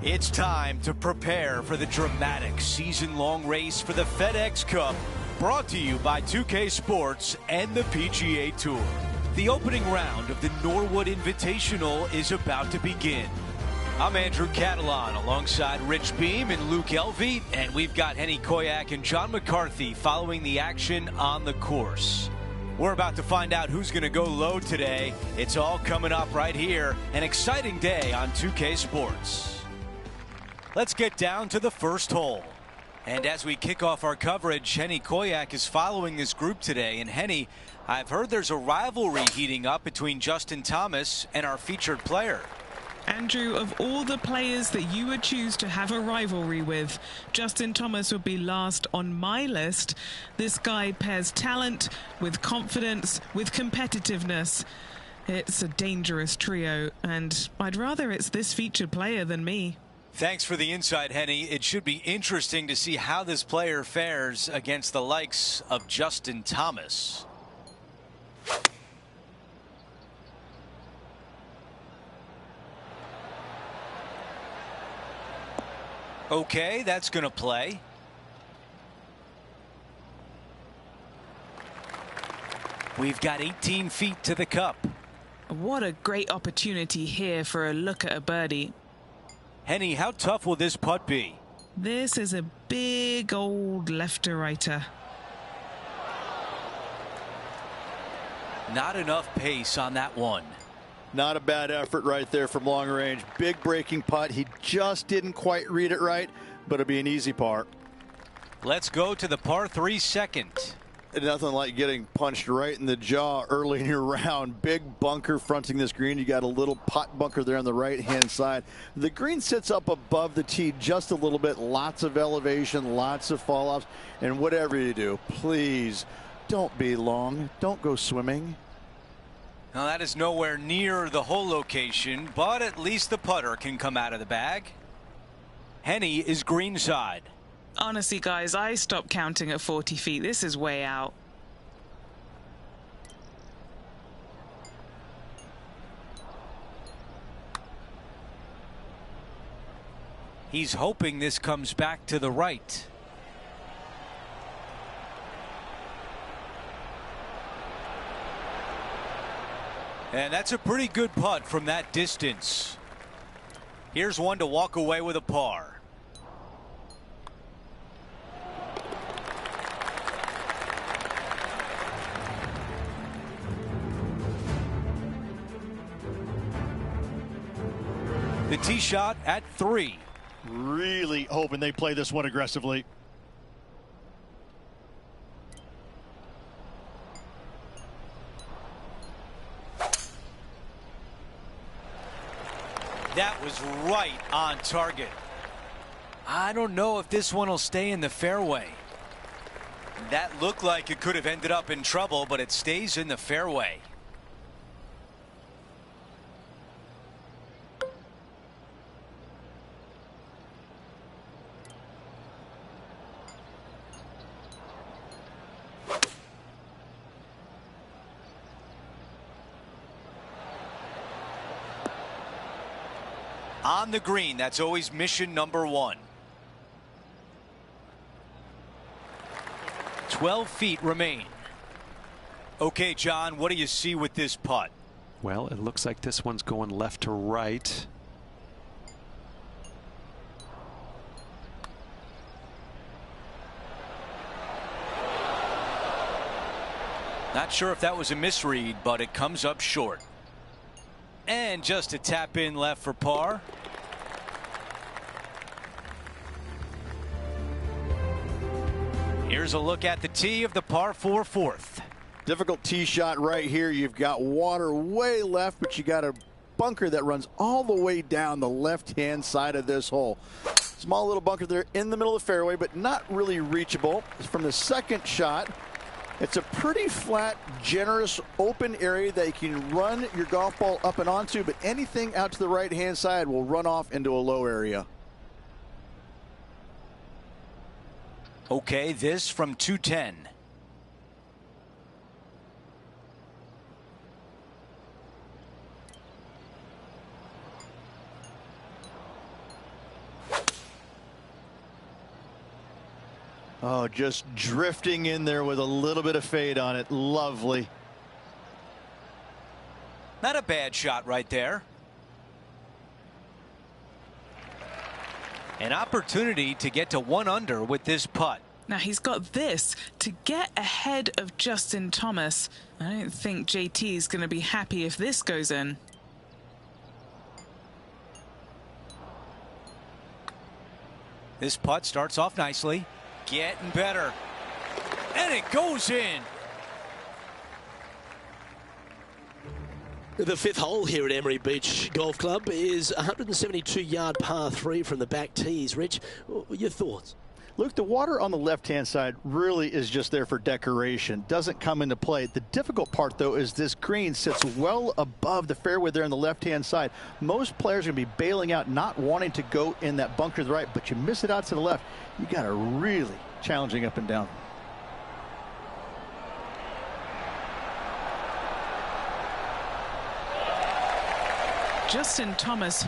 It's time to prepare for the dramatic season-long race for the FedEx Cup, brought to you by 2K Sports and the PGA Tour. The opening round of the Norwood Invitational is about to begin. I'm Andrew Catalan alongside Rich Beam and Luke Elvey, and we've got Henny Koyak and John McCarthy following the action on the course. We're about to find out who's going to go low today. It's all coming up right here. An exciting day on 2K Sports. Let's get down to the first hole. And as we kick off our coverage, Henny Koyak is following this group today. And Henny, I've heard there's a rivalry heating up between Justin Thomas and our featured player. Andrew, of all the players that you would choose to have a rivalry with, Justin Thomas would be last on my list. This guy pairs talent with confidence, with competitiveness. It's a dangerous trio, and I'd rather it's this featured player than me. Thanks for the insight, Henny. It should be interesting to see how this player fares against the likes of Justin Thomas. Okay, that's going to play. We've got 18 feet to the cup. What a great opportunity here for a look at a birdie. Henny, how tough will this putt be? This is a big old left-to-righter. Not enough pace on that one. Not a bad effort right there from long range. Big breaking putt. He just didn't quite read it right, but it'll be an easy par. Let's go to the par 3 second. Nothing like getting punched right in the jaw early in your round. Big bunker fronting this green. You got a little pot bunker there on the right-hand side. The green sits up above the tee just a little bit. Lots of elevation, lots of fall-offs. And whatever you do, please don't be long. Don't go swimming. Now that is nowhere near the hole location, but at least the putter can come out of the bag. Henny is greenside. Honestly, guys, I stopped counting at 40 feet. This is way out. He's hoping this comes back to the right. And that's a pretty good putt from that distance. Here's one to walk away with a par. The tee shot at 3. Really hoping they play this one aggressively. That was right on target. I don't know if this one will stay in the fairway. That looked like it could have ended up in trouble, but it stays in the fairway. On the green, that's always mission number 1. 12 feet remain. Okay, John, what do you see with this putt? Well, it looks like this one's going left to right. Not sure if that was a misread, but it comes up short. And just a tap in left for par. Here's a look at the tee of the par 4 fourth. Difficult tee shot right here. You've got water way left, but you got a bunker that runs all the way down the left-hand side of this hole. Small little bunker there in the middle of the fairway, but not really reachable. From the second shot, it's a pretty flat, generous, open area that you can run your golf ball up and onto, but anything out to the right-hand side will run off into a low area. Okay, this from 210. Oh, just drifting in there with a little bit of fade on it. Lovely. Not a bad shot right there. An opportunity to get to 1 under with this putt. Now he's got this to get ahead of Justin Thomas. I don't think JT is going to be happy if this goes in. This putt starts off nicely. Getting better. And it goes in. The 5th hole here at Emery Beach Golf Club is a 172-yard par 3 from the back tees. Rich, your thoughts? Look, the water on the left-hand side really is just there for decoration. Doesn't come into play. The difficult part, though, is this green sits well above the fairway there on the left-hand side. Most players are going to be bailing out, not wanting to go in that bunker to the right, but you miss it out to the left. You got a really challenging up and down. Justin Thomas,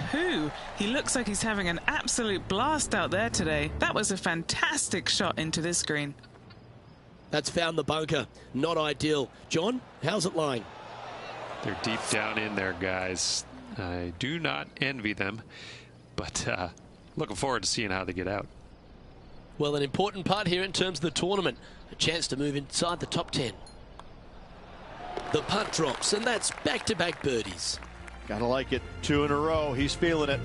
he looks like he's having an absolute blast out there today. That was a fantastic shot into this green. That's found the bunker. Not ideal. John, how's it lying? They're deep down in there, guys. I do not envy them, but looking forward to seeing how they get out. Well, an important part here in terms of the tournament. A chance to move inside the top 10. The putt drops, and that's back-to-back birdies. Gotta like it. 2 in a row. He's feeling it.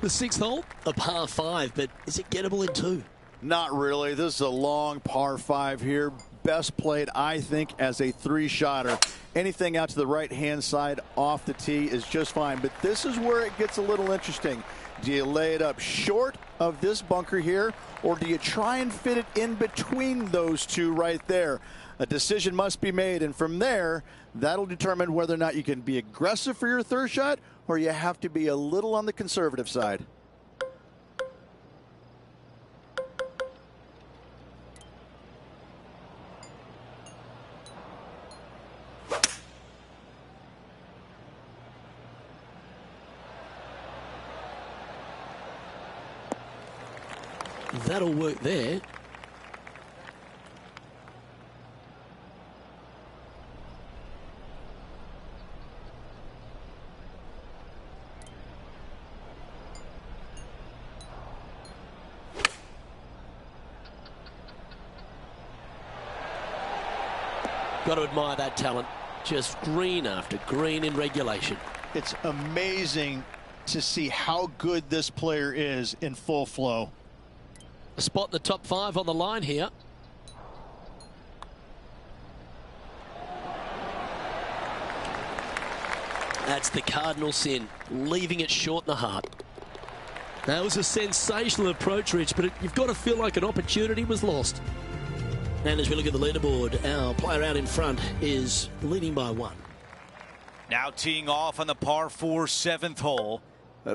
The 6th hole, a par 5, but is it gettable in 2? Not really. This is a long par 5 here. Best played, I think, as a 3-shotter. Anything out to the right-hand side off the tee is just fine. But this is where it gets a little interesting. Do you lay it up short of this bunker here, or do you try and fit it in between those two right there? A decision must be made, and from there, that'll determine whether or not you can be aggressive for your 3rd shot, or you have to be a little on the conservative side. That'll work there. Got to admire that talent. Just green after green in regulation. It's amazing to see how good this player is in full flow. A spot in the top 5 on the line here. That's the cardinal sin, leaving it short in the heart. That was a sensational approach, Rich, but you've got to feel like an opportunity was lost. And as we look at the leaderboard, our player out in front is leading by 1. Now teeing off on the par 4 7th hole.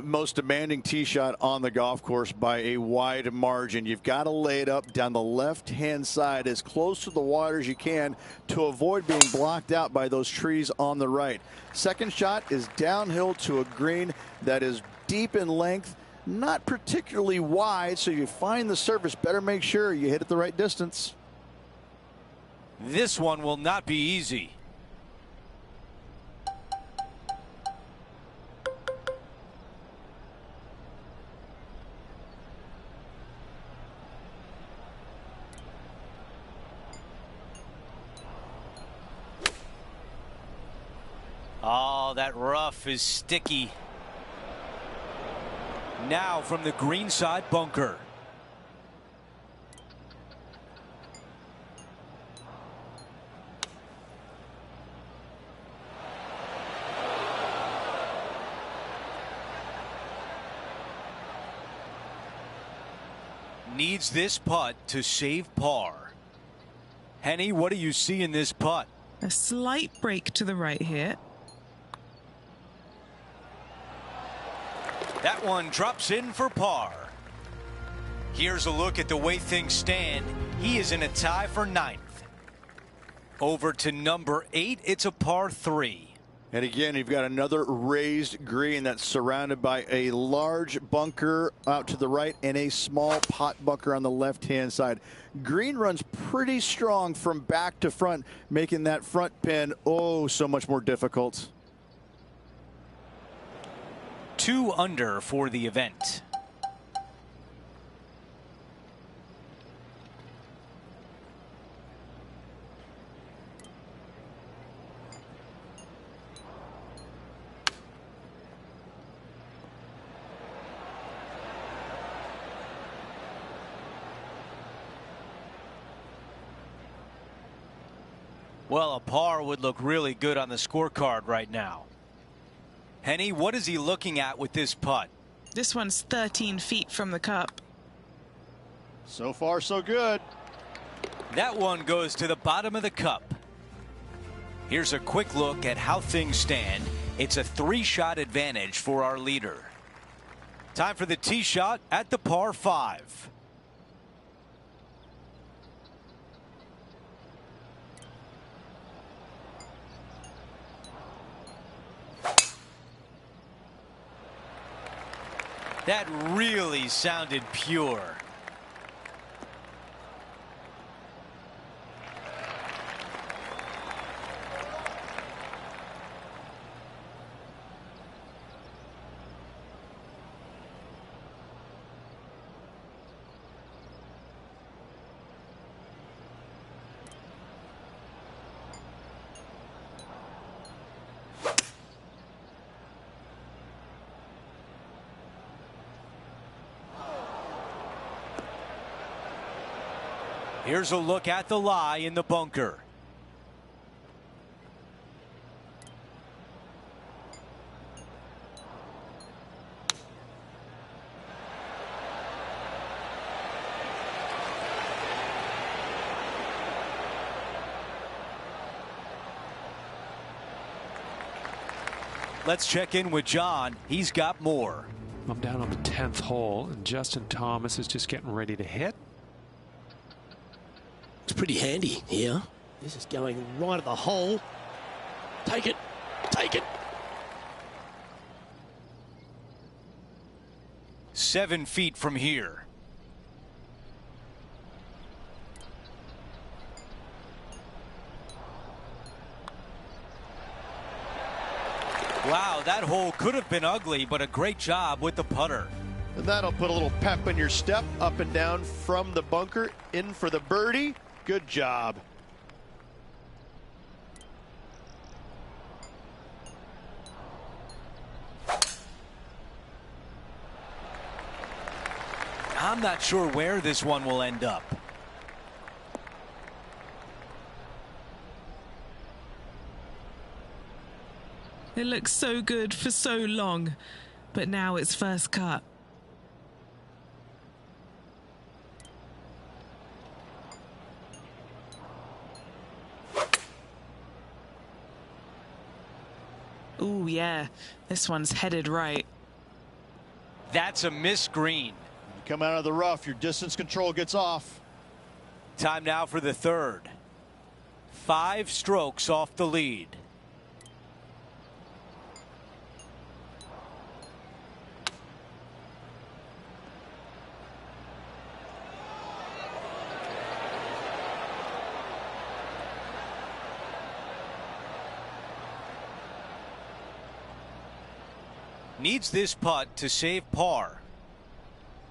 Most demanding tee shot on the golf course by a wide margin. You've got to lay it up down the left-hand side as close to the water as you can to avoid being blocked out by those trees on the right. 2nd shot is downhill to a green that is deep in length, not particularly wide, so you find the surface. Better make sure you hit it the right distance. This one will not be easy. Oh, that rough is sticky. Now from the green side bunker. Needs this putt to save par. Henny, what do you see in this putt? A slight break to the right here. That one drops in for par. Here's a look at the way things stand. He is in a tie for 9th. Over to number 8. It's a par 3. And again, you've got another raised green that's surrounded by a large bunker out to the right and a small pot bunker on the left-hand side. Green runs pretty strong from back to front, making that front pin oh so much more difficult. 2 under for the event. Well, a par would look really good on the scorecard right now. Henny, what is he looking at with this putt? This one's 13 feet from the cup. So far, so good. That one goes to the bottom of the cup. Here's a quick look at how things stand. It's a 3-shot advantage for our leader. Time for the tee shot at the par 5. That really sounded pure. Here's a look at the lie in the bunker. Let's check in with John. He's got more. I'm down on the 10th hole, and Justin Thomas is just getting ready to hit. It's pretty handy here. This is going right at the hole. Take it. Take it. 7 feet from here. Wow, that hole could have been ugly, but a great job with the putter. And that'll put a little pep in your step, up and down from the bunker, in for the birdie. Good job. I'm not sure where this one will end up. It looks so good for so long, but now it's first cut. Ooh, yeah, this one's headed right. That's a missed green. You come out of the rough, your distance control gets off. Time now for the third. 5 strokes off the lead. Needs this putt to save par.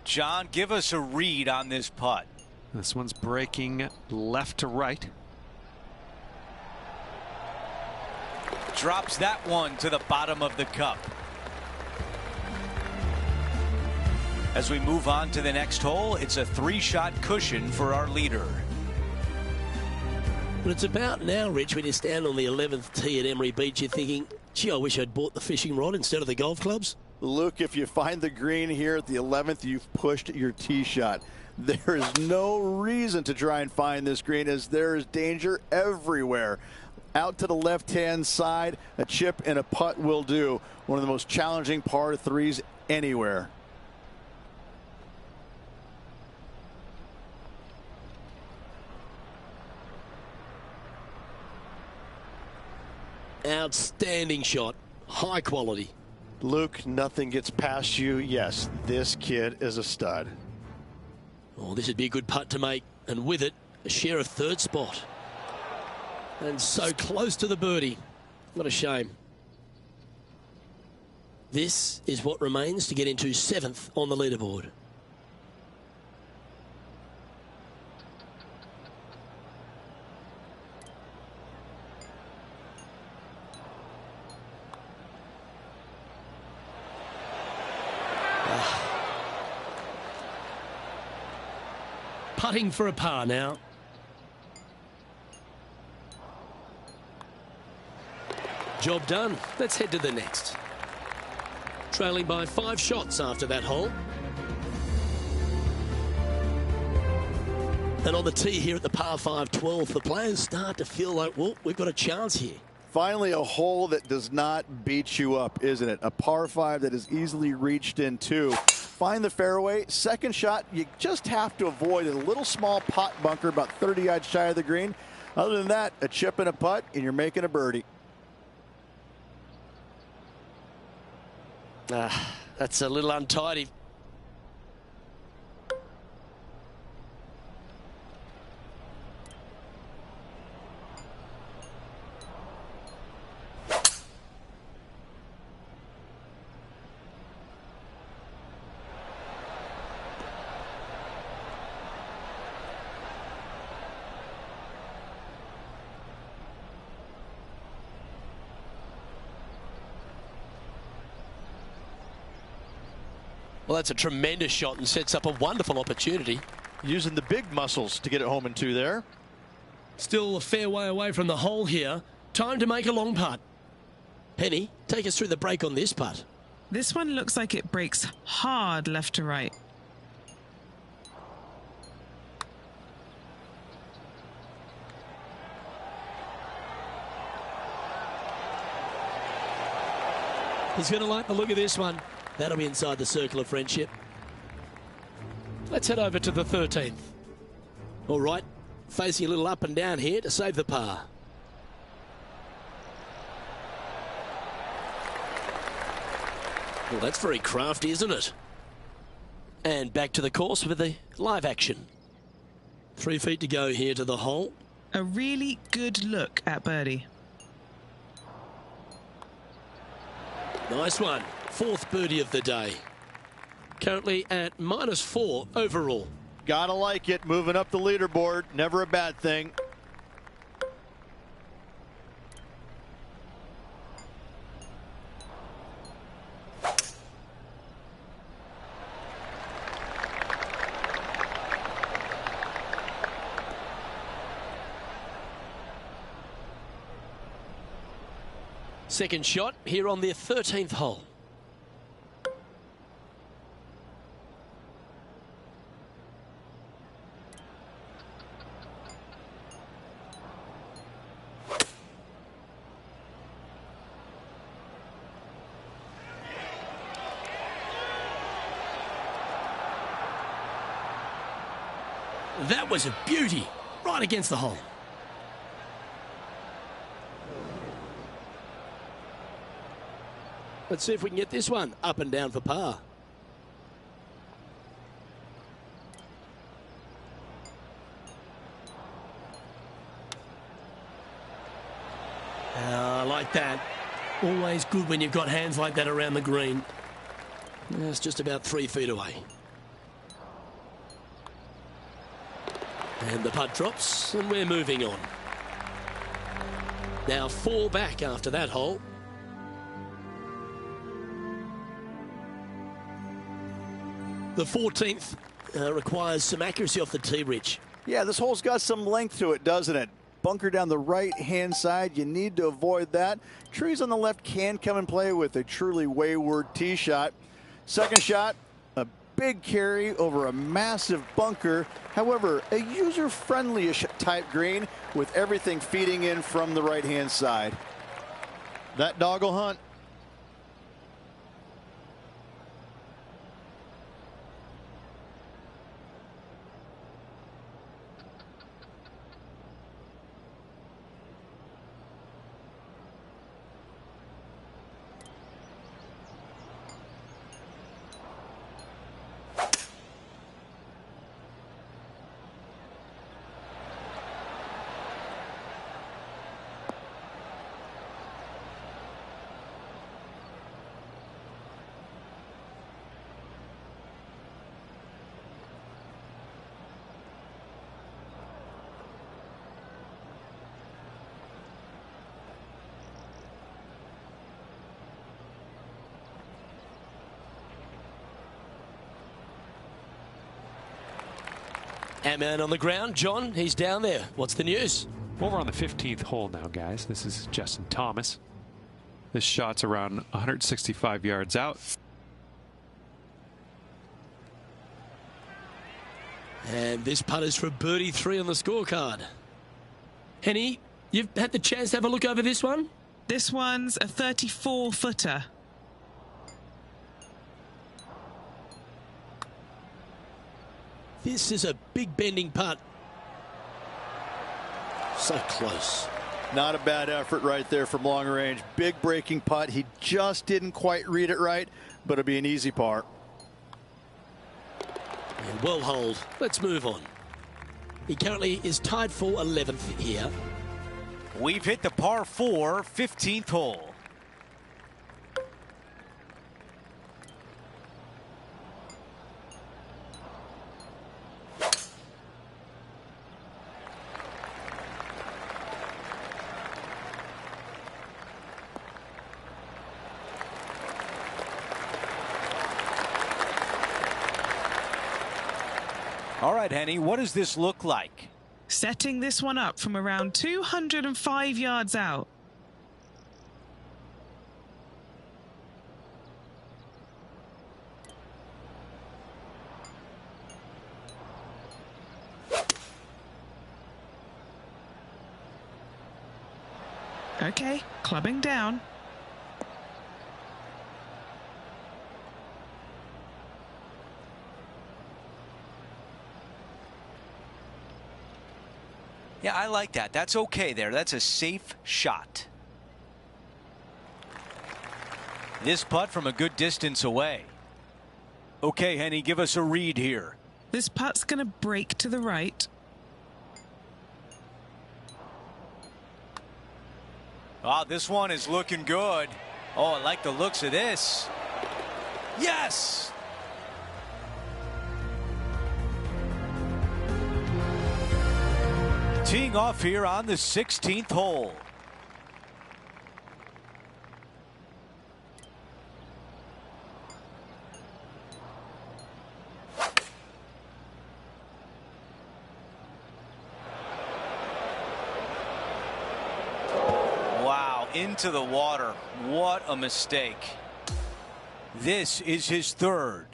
John, give us a read on this putt. This one's breaking left to right. Drops that one to the bottom of the cup. As we move on to the next hole, it's a 3-shot cushion for our leader. But it's about now, Rich, when you stand on the 11th tee at Emery Beach, you're thinking, gee, I wish I'd bought the fishing rod instead of the golf clubs. Luke, if you find the green here at the 11th, you've pushed your tee shot. There is no reason to try and find this green, as there is danger everywhere. Out to the left-hand side, a chip and a putt will do. One of the most challenging par 3s anywhere. Our Outstanding shot. High quality. Luke, nothing gets past you. Yes, this kid is a stud. Oh, this would be a good putt to make, and with it, a share of third spot. And so close to the birdie. What a shame. This is what remains to get into 7th on the leaderboard. Putting for a par now. Job done. Let's head to the next. Trailing by 5 shots after that hole. And on the tee here at the par 5 12th, the players start to feel like, well, we've got a chance here. Finally, a hole that does not beat you up, isn't it? A par 5 that is easily reached into. Find the fairway. Second shot, you just have to avoid a little small pot bunker about 30 yards shy of the green. Other than that, a chip and a putt, and you're making a birdie. That's a little untidy. Well, that's a tremendous shot and sets up a wonderful opportunity. Using the big muscles to get it home in 2 there. Still a fair way away from the hole here. Time to make a long putt. Penny, take us through the break on this putt. This one looks like it breaks hard left to right. He's going to like the look of this one. That'll be inside the circle of friendship. Let's head over to the 13th. All right, facing a little up and down here to save the par. Well, that's very crafty, isn't it? And back to the course with the live action. 3 feet to go here to the hole. A really good look at birdie. Nice one. 4th birdie of the day. Currently at -4 overall. Gotta like it. Moving up the leaderboard. Never a bad thing. Second shot here on the 13th hole. That was a beauty, right against the hole. Let's see if we can get this one up and down for par. I like that. Always good when you've got hands like that around the green. It's just about 3 feet away. And the putt drops, and we're moving on. Now 4 back after that hole. The 14th requires some accuracy off the tee, Rich. Yeah, this hole's got some length to it, doesn't it? Bunker down the right-hand side. You need to avoid that. Trees on the left can come and play with a truly wayward tee shot. Second shot, a big carry over a massive bunker. However, a user-friendly-ish type green with everything feeding in from the right-hand side. That dog will hunt. Ant-Man on the ground. John, he's down there. What's the news? Well, we're on the 15th hole now, guys. This is Justin Thomas. This shot's around 165 yards out. And this putt is for birdie 3 on the scorecard. Henny, you've had the chance to have a look over this one? This one's a 34-footer. This is a big bending putt. So close. Not a bad effort right there from long range. Big breaking putt. He just didn't quite read it right, but it'll be an easy par. And well holed. Let's move on. He currently is tied for 11th here. We've hit the par 4, 15th hole. All right, Henny, what does this look like? Setting this one up from around 205 yards out. Okay, clubbing down. Yeah, I like that. That's okay there. That's a safe shot. This putt from a good distance away. Okay, Henny, give us a read here. This putt's going to break to the right. Oh, this one is looking good. Oh, I like the looks of this. Yes! Teeing off here on the 16th hole. Wow, into the water. What a mistake. This is his third.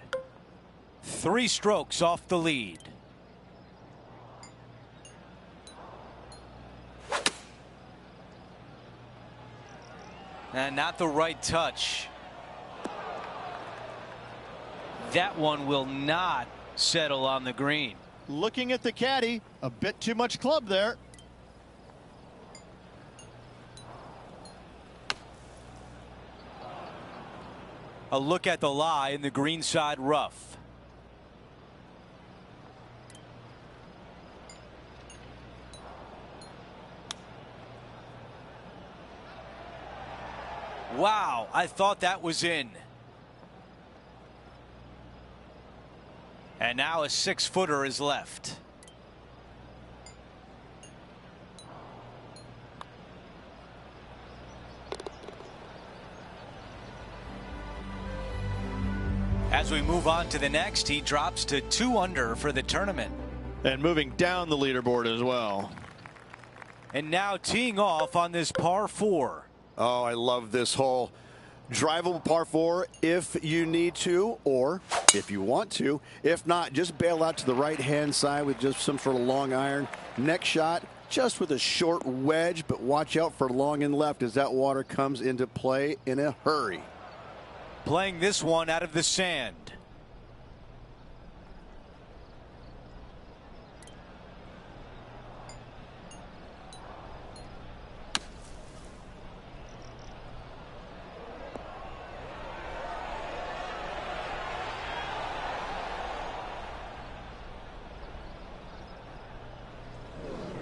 3 strokes off the lead. And not the right touch. That one will not settle on the green. Looking at the caddy, a bit too much club there. A look at the lie in the greenside rough. Wow, I thought that was in. And now a 6-footer is left. As we move on to the next, he drops to 2 under for the tournament. And moving down the leaderboard as well. And now teeing off on this par 4. Oh, I love this hole. Drivable par 4 if you need to, or if you want to. If not, just bail out to the right-hand side with just some sort of long iron. Next shot, just with a short wedge, but watch out for long and left as that water comes into play in a hurry. Playing this one out of the sand.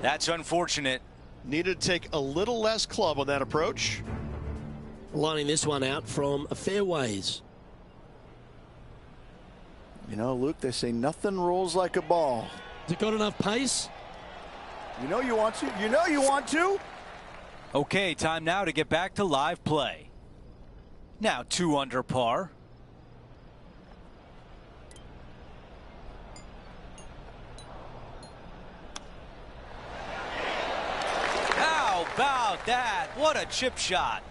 That's unfortunate. Needed to take a little less club on that approach. Lining this one out from a fairways. You know, Luke, they say nothing rolls like a ball. Has it got enough pace? You know you want to. You know you want to. Okay, time now to get back to live play. Now 2 under par. about that? What a chip shot.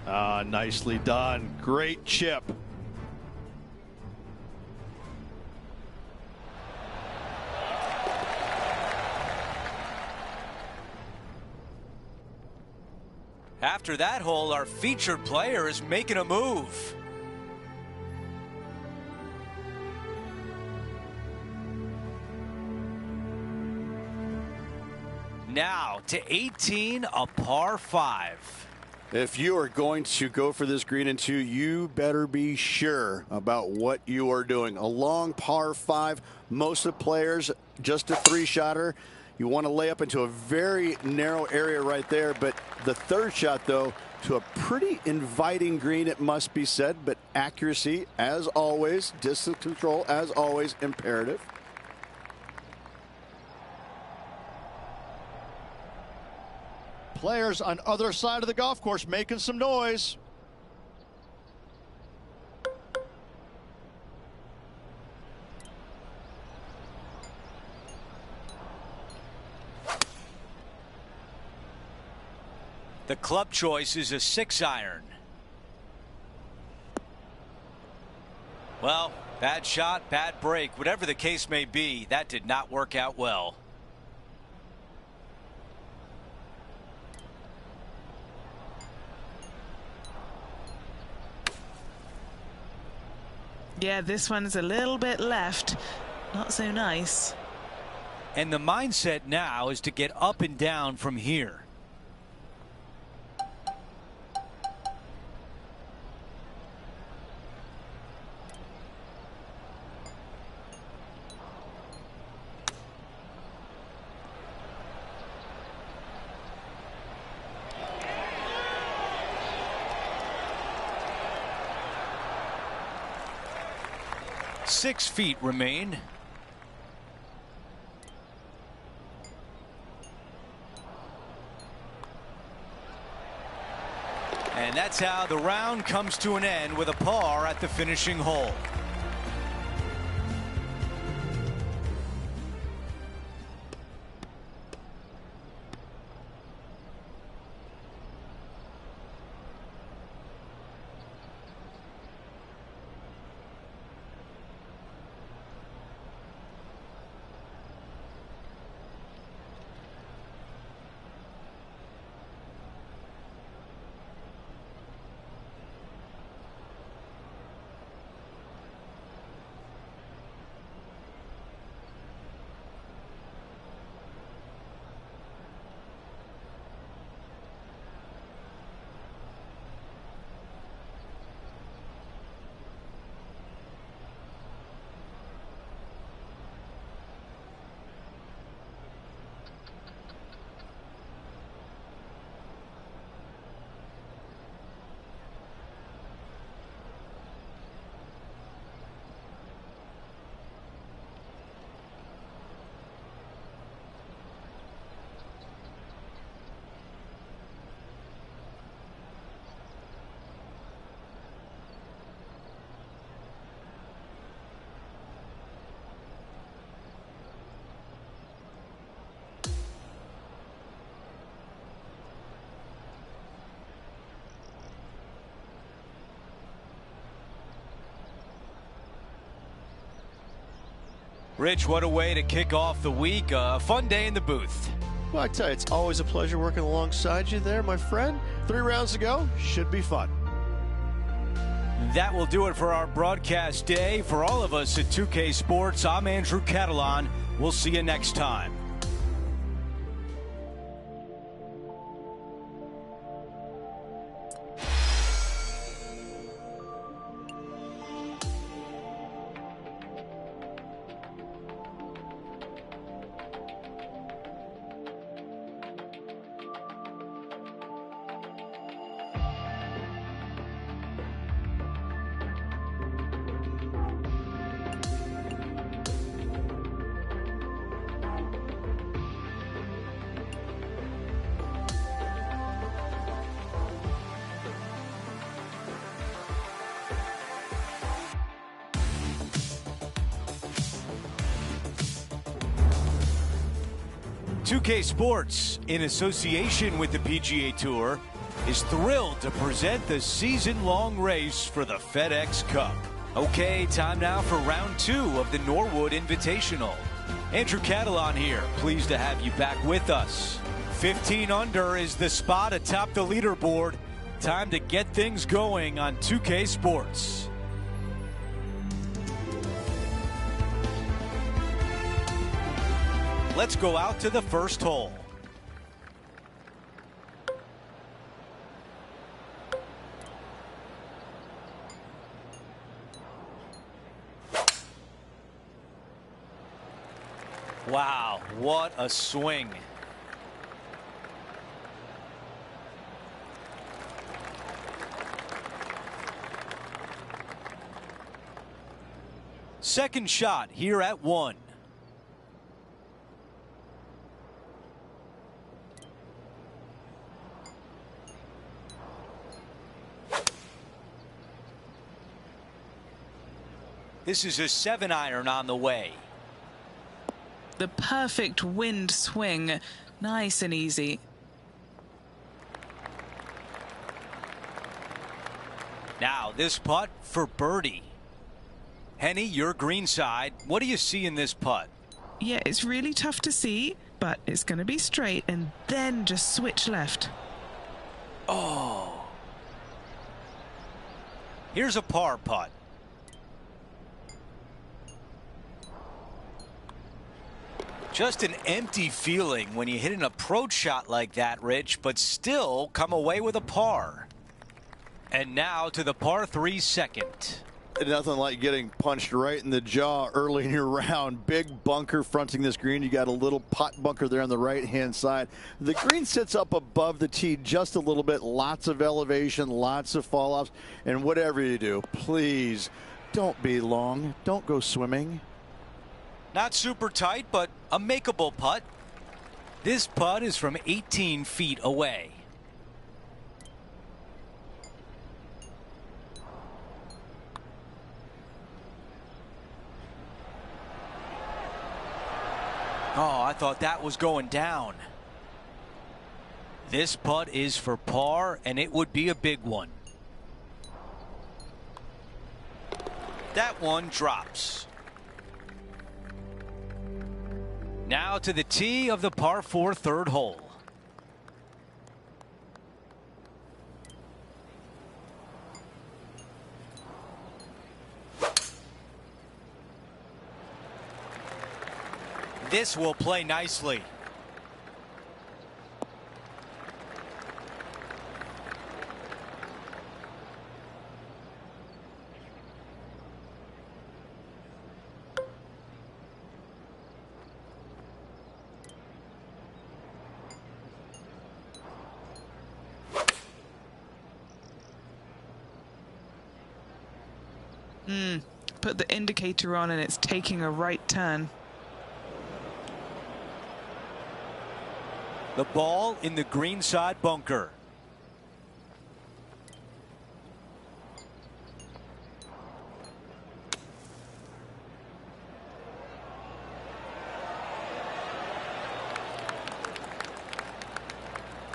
Nicely done. Great chip. After that hole, our featured player is making a move. Now to 18, a par 5. If you are going to go for this green in 2, you better be sure about what you are doing. A long par 5. Most of the players just a 3-shotter. You want to lay up into a very narrow area right there, but the third shot, though, to a pretty inviting green, it must be said, but accuracy, as always, distance control, as always, imperative. Players on other side of the golf course making some noise. The club choice is a 6-iron. Well, bad shot, bad break. Whatever the case may be, that did not work out well. Yeah, this one's a little bit left. Not so nice. And the mindset now is to get up and down from here. Six feet remain. And that's how the round comes to an end with a par at the finishing hole. Rich, what a way to kick off the week. A fun day in the booth. Well, I tell you, it's always a pleasure working alongside you there, my friend. 3 rounds to go. Should be fun. That will do it for our broadcast day. For all of us at 2K Sports, I'm Andrew Catalan. We'll see you next time. 2K Sports, in association with the PGA Tour, is thrilled to present the season-long race for the FedEx Cup. Okay, time now for round 2 of the Norwood Invitational. Andrew Catalan here, pleased to have you back with us. 15 under is the spot atop the leaderboard. Time to get things going on 2K Sports. Let's go out to the first hole. Wow, what a swing. Second shot here at 1. This is a 7-iron on the way. The perfect wind swing, nice and easy. Now this putt for birdie. Henny, your green side. What do you see in this putt? Yeah, it's really tough to see, but it's going to be straight and then just switch left. Oh. Here's a par putt. Just an empty feeling when you hit an approach shot like that, Rich, but still come away with a par. And now to the par 3 second. Nothing like getting punched right in the jaw early in your round. Big bunker fronting this green. You got a little pot bunker there on the right-hand side. The green sits up above the tee just a little bit. Lots of elevation, lots of fall-offs. And whatever you do, please don't be long. Don't go swimming. Not super tight, but a makeable putt. This putt is from 18 feet away. Oh, I thought that was going down. This putt is for par, and it would be a big one. That one drops. Now to the tee of the par 4 third hole. This will play nicely. Put the indicator on and it's taking a right turn. The ball in the green side bunker.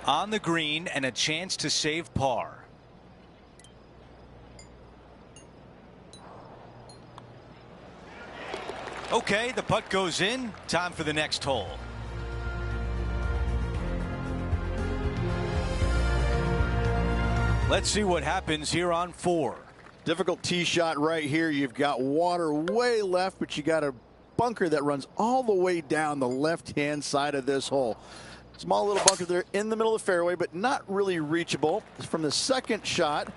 On the green and a chance to save par. Okay, the putt goes in. Time for the next hole. Let's see what happens here on 4. Difficult tee shot right here. You've got water way left, but you got a bunker that runs all the way down the left-hand side of this hole. Small little bunker there in the middle of the fairway, but not really reachable. From the second shot,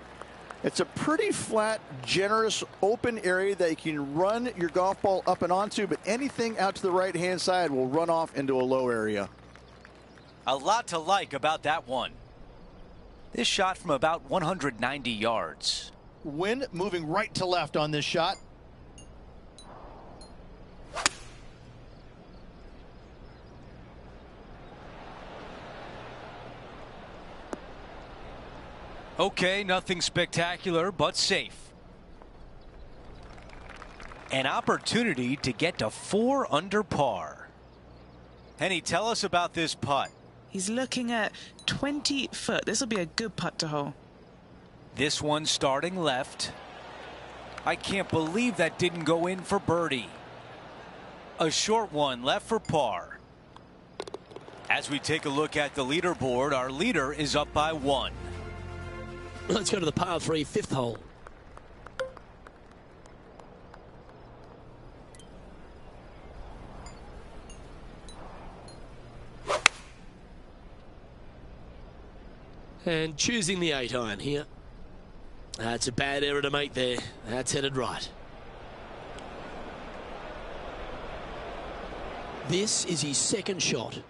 it's a pretty flat, generous, open area that you can run your golf ball up and onto, but anything out to the right-hand side will run off into a low area. A lot to like about that one. This shot from about 190 yards. Wind moving right to left on this shot. Okay, nothing spectacular, but safe. An opportunity to get to 4 under par. Penny, tell us about this putt. He's looking at 20 foot. This will be a good putt to hole. This one starting left. I can't believe that didn't go in for birdie. A short one left for par. As we take a look at the leaderboard, our leader is up by 1. Let's go to the par 3 fifth hole. And choosing the 8-iron here. That's a bad error to make there. That's headed right. This is his second shot.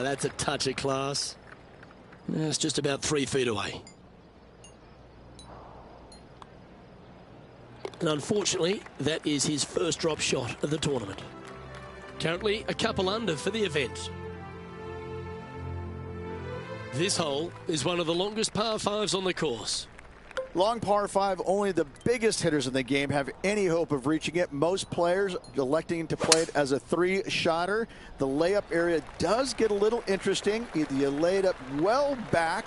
That's a touch of class. That's just about 3 feet away. And unfortunately, that is his first drop shot of the tournament. Currently a couple under for the event. This hole is one of the longest par 5s on the course. Long par 5, only the biggest hitters in the game have any hope of reaching it. Most players electing to play it as a 3-shotter. The layup area does get a little interesting. Either you lay it up well back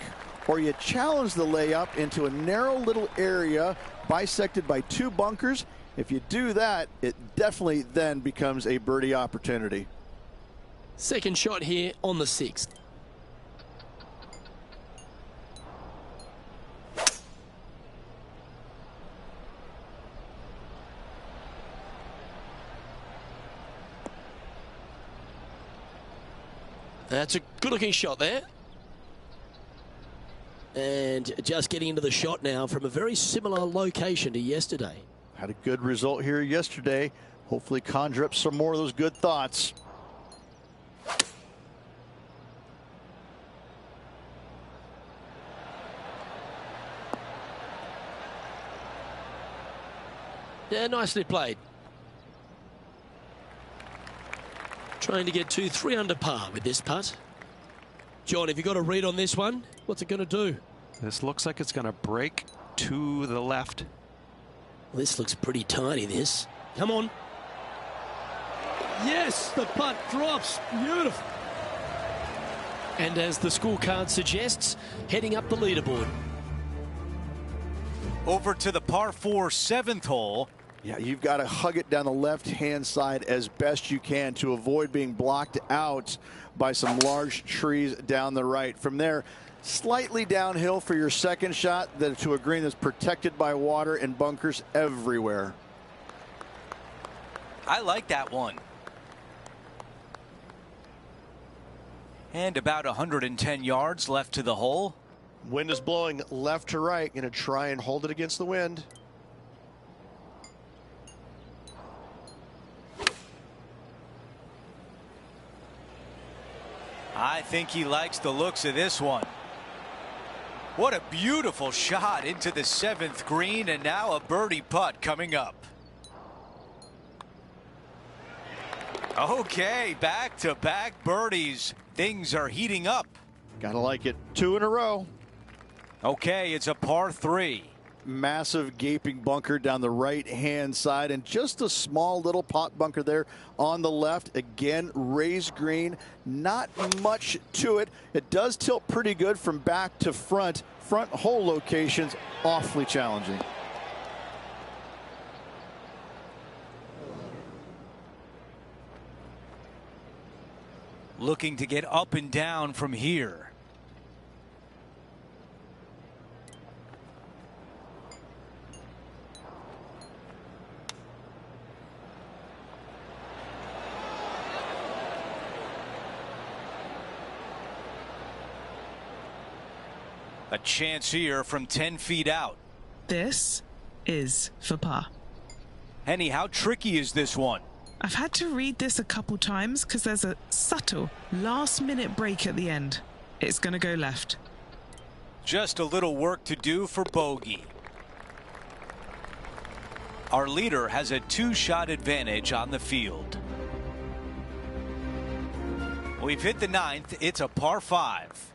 or you challenge the layup into a narrow little area bisected by 2 bunkers. If you do that, it definitely then becomes a birdie opportunity. Second shot here on the 6th. That's a good-looking shot there. And just getting into the shot now from a very similar location to yesterday. Had a good result here yesterday. Hopefully conjure up some more of those good thoughts. Yeah, nicely played. Trying to get 3 under par with this putt. John, have you got a read on this one? What's it going to do? This looks like it's going to break to the left. Well, this looks pretty tiny, this. Come on. Yes, the putt drops. Beautiful. And as the scorecard suggests, heading up the leaderboard. Over to the par 4 7th hole. Yeah, you've got to hug it down the left-hand side as best you can to avoid being blocked out by some large trees down the right. From there, slightly downhill for your second shot to a green that's protected by water and bunkers everywhere. I like that one. And about 110 yards left to the hole. Wind is blowing left to right. Going to try and hold it against the wind. I think he likes the looks of this one. What a beautiful shot into the 7th green, and now a birdie putt coming up. Okay, back-to-back birdies. Things are heating up. Gotta like it. 2 in a row. Okay, it's a par 3. Massive gaping bunker down the right-hand side, and just a small little pot bunker there on the left. Again, raised green, not much to it. It does tilt pretty good from back to front. Front hole locations awfully challenging. Looking to get up and down from here. A chance here from 10 feet out. This is for par. Henny, how tricky is this one? I've had to read this a couple times because there's a subtle last-minute break at the end. It's going to go left. Just a little work to do for bogey. Our leader has a 2-shot advantage on the field. We've hit the 9th. It's a par 5.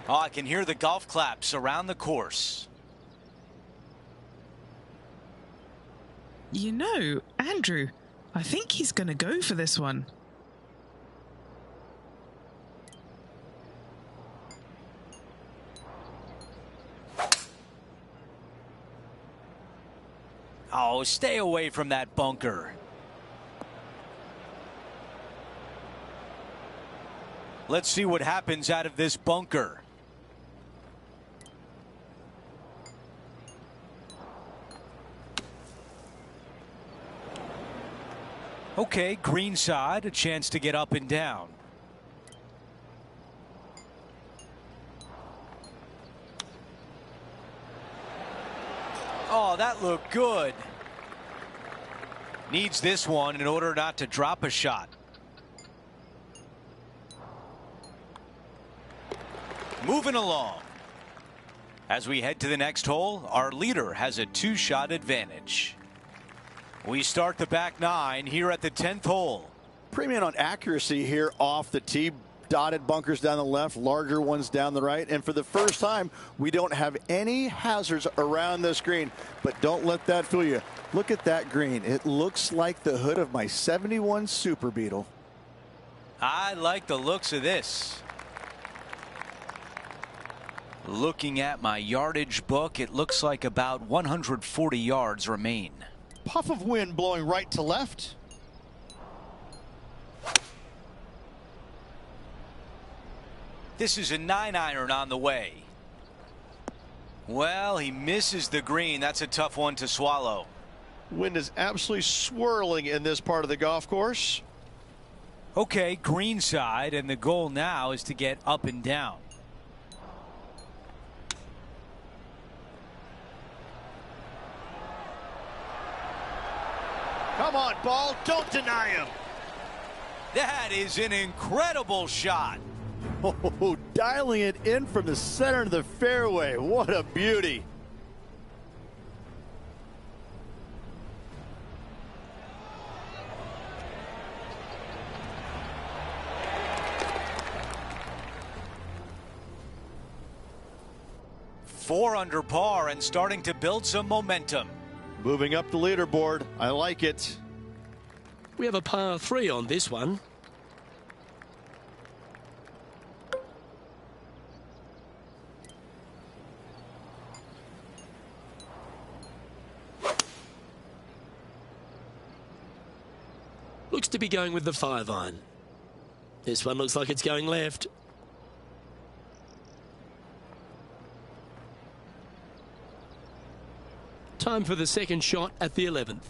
Oh, I can hear the golf claps around the course. You know, Andrew, I think he's going to go for this one. Oh, stay away from that bunker. Let's see what happens out of this bunker. Okay, green side, a chance to get up and down. Oh, that looked good. Needs this one in order not to drop a shot. Moving along. As we head to the next hole, our leader has a 2-shot advantage. We start the back 9 here at the 10th hole. Premium on accuracy here off the tee. Dotted bunkers down the left, larger ones down the right. And for the first time, we don't have any hazards around this green. But don't let that fool you. Look at that green. It looks like the hood of my 71 Super Beetle. I like the looks of this. Looking at my yardage book, it looks like about 140 yards remain. Puff of wind blowing right to left. This is a 9-iron on the way. Well, he misses the green. That's a tough one to swallow. Wind is absolutely swirling in this part of the golf course. Okay, green side, and the goal now is to get up and down. Come on, ball. Don't deny him. That is an incredible shot. Oh, dialing it in from the center of the fairway. What a beauty. Four under par and starting to build some momentum. Moving up the leaderboard. I like it. We have a par 3 on this one. Looks to be going with the 5-iron. This one looks like it's going left. Time for the second shot at the 11th.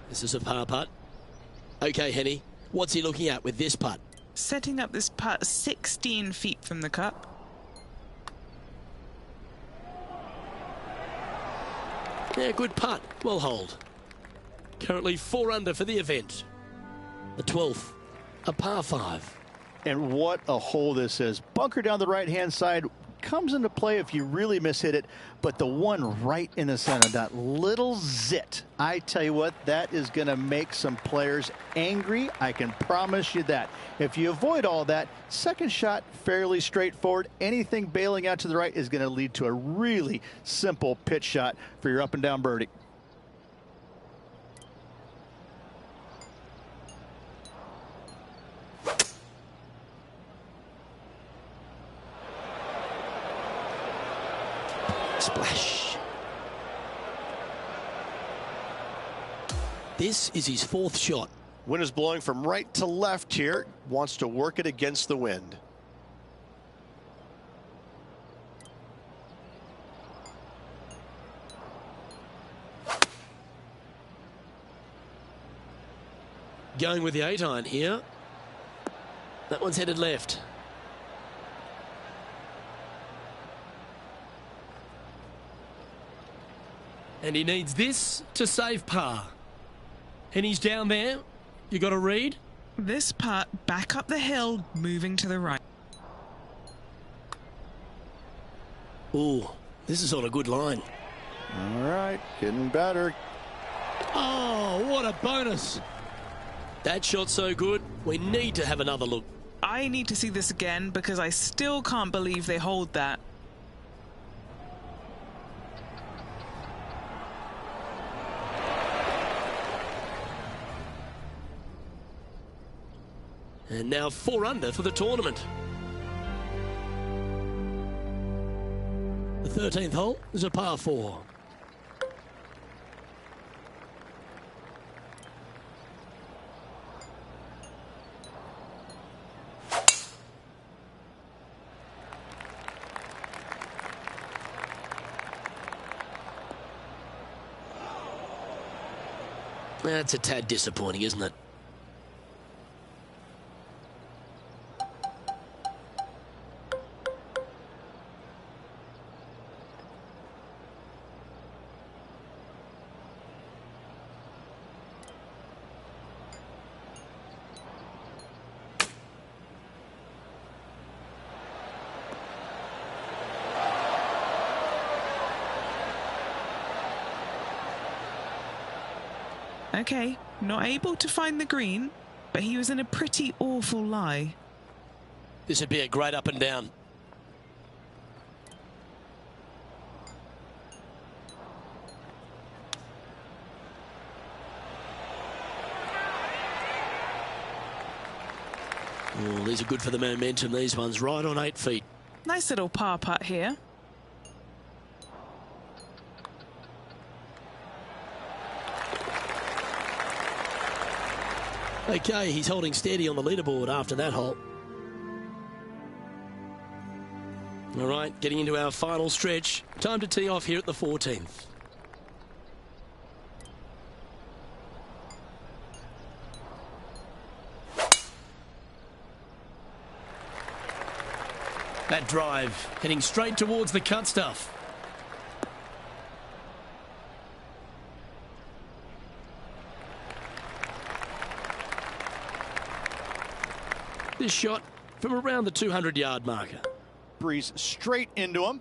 This is a par putt. Okay, Henny, what's he looking at with this putt? Setting up this putt 16 feet from the cup. Yeah, good putt. Well hold. Currently 4 under for the event. The 12th, a par 5. And what a hole this is. Bunker down the right-hand side comes into play if you really mishit it, but the one right in the center, that little zit, I tell you what, that is going to make some players angry. I can promise you that. If you avoid all that, second shot fairly straightforward. Anything bailing out to the right is going to lead to a really simple pitch shot for your up and down birdie. Splash. This is his fourth shot. Wind is blowing from right to left here. Wants to work it against the wind. Going with the 8-iron here. That one's headed left. And he needs this to save par. And he's down there. You got to read. This putt back up the hill, moving to the right. Ooh, this is on a good line. All right, getting better. Oh, what a bonus. That shot's so good, we need to have another look. I need to see this again because I still can't believe they hold that. And now 4 under for the tournament. The 13th hole is a par 4. That's a tad disappointing, isn't it? Okay, not able to find the green, but he was in a pretty awful lie. This would be a great up and down. Oh, these are good for the momentum, these ones, right on 8 feet. Nice little par putt here. Okay, he's holding steady on the leaderboard after that hole. All right, getting into our final stretch. Time to tee off here at the 14th. That drive, heading straight towards the cut stuff. This shot from around the 200-yard marker. Breeze straight into him.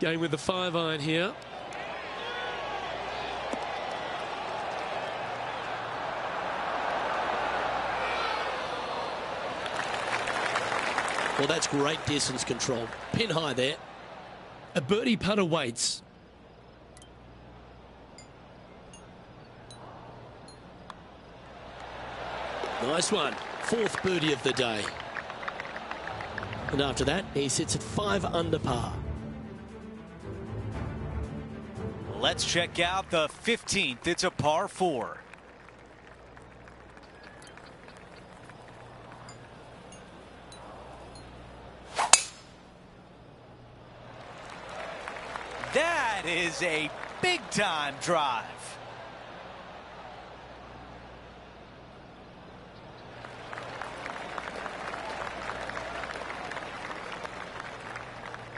Going with the 5-iron here. Well, that's great distance control. Pin high there. A birdie putt awaits. Nice one. 4th birdie of the day. And after that, he sits at 5 under par. Let's check out the 15th. It's a par 4. That is a big-time drive.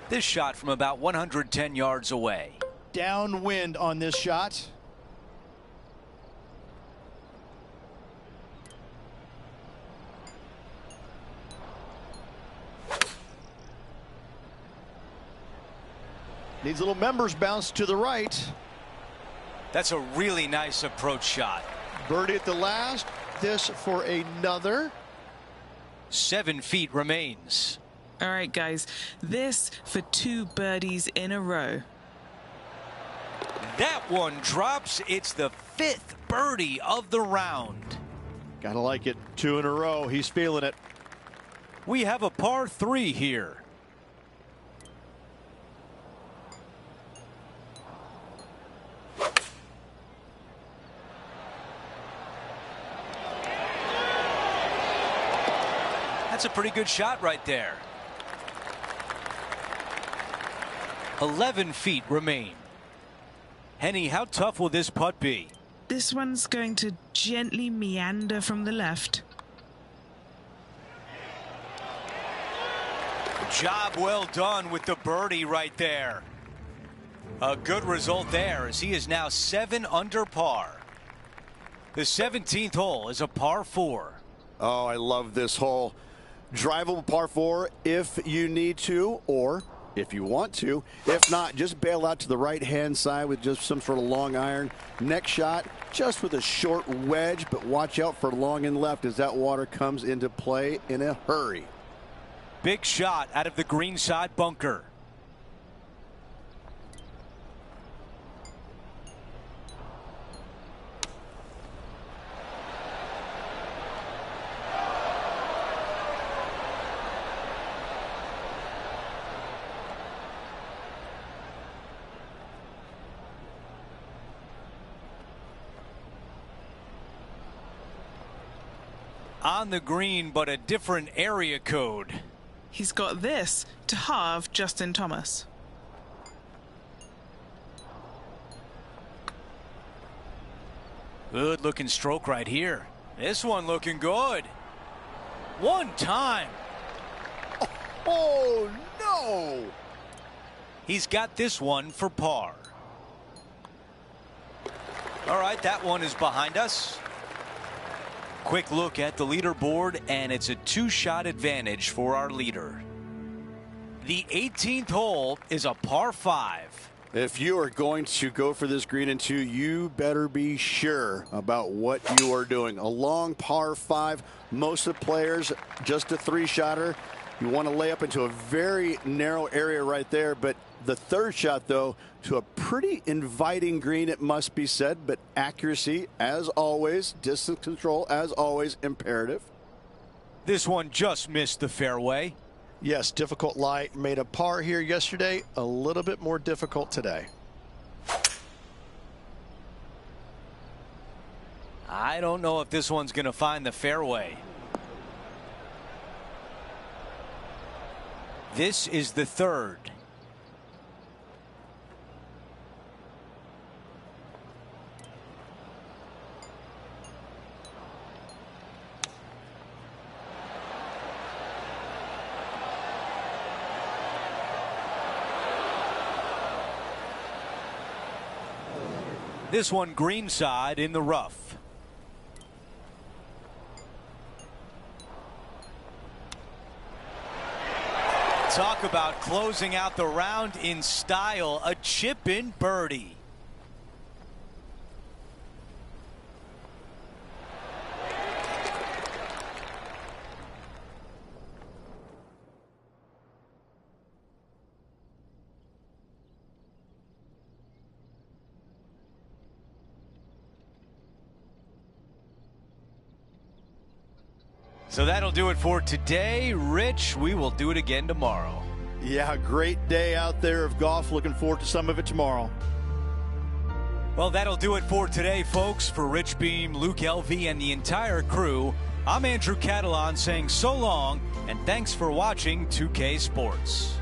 This shot from about 110 yards away. Downwind on this shot. Needs a little members bounce to the right. That's a really nice approach shot. Birdie at the last. This for another. 7 feet remains. All right, guys, this for 2 birdies in a row. That one drops. It's the 5th birdie of the round. Gotta like it. 2 in a row. He's feeling it. We have a par 3 here. That's a pretty good shot right there. 11 feet remain. Henny, how tough will this putt be? This one's going to gently meander from the left. Job well done with the birdie right there. A good result there as he is now 7 under par. The 17th hole is a par 4. Oh, I love this hole. Drivable par 4 if you need to, or if you want to. If not, just bail out to the right-hand side with just some sort of long iron. Next shot, just with a short wedge, but watch out for long and left as that water comes into play in a hurry. Big shot out of the green side bunker. On the green, but a different area code. He's got this to halve Justin Thomas. Good looking stroke right here. This one looking good. One time. Oh, no! He's got this one for par. All right, that one is behind us. Quick look at the leaderboard, and it's a 2-shot advantage for our leader. The 18th hole is a par 5. If you are going to go for this green in 2, you better be sure about what you are doing. A long par 5. Most of the players, just a 3-shotter. You want to lay up into a very narrow area right there, but the 3rd shot, though, to a pretty inviting green, it must be said, but accuracy, as always, distance control, as always, imperative. This one just missed the fairway. Yes, difficult lie. Made a par here yesterday. A little bit more difficult today. I don't know if this one's going to find the fairway. This is the 3rd. This one greenside in the rough. Talk about closing out the round in style. A chip-in birdie. So that'll do it for today. Rich, we will do it again tomorrow. Yeah, great day out there of golf. Looking forward to some of it tomorrow. Well, that'll do it for today, folks. For Rich Beam, Luke LV, and the entire crew, I'm Andrew Catalan saying so long, and thanks for watching 2K Sports.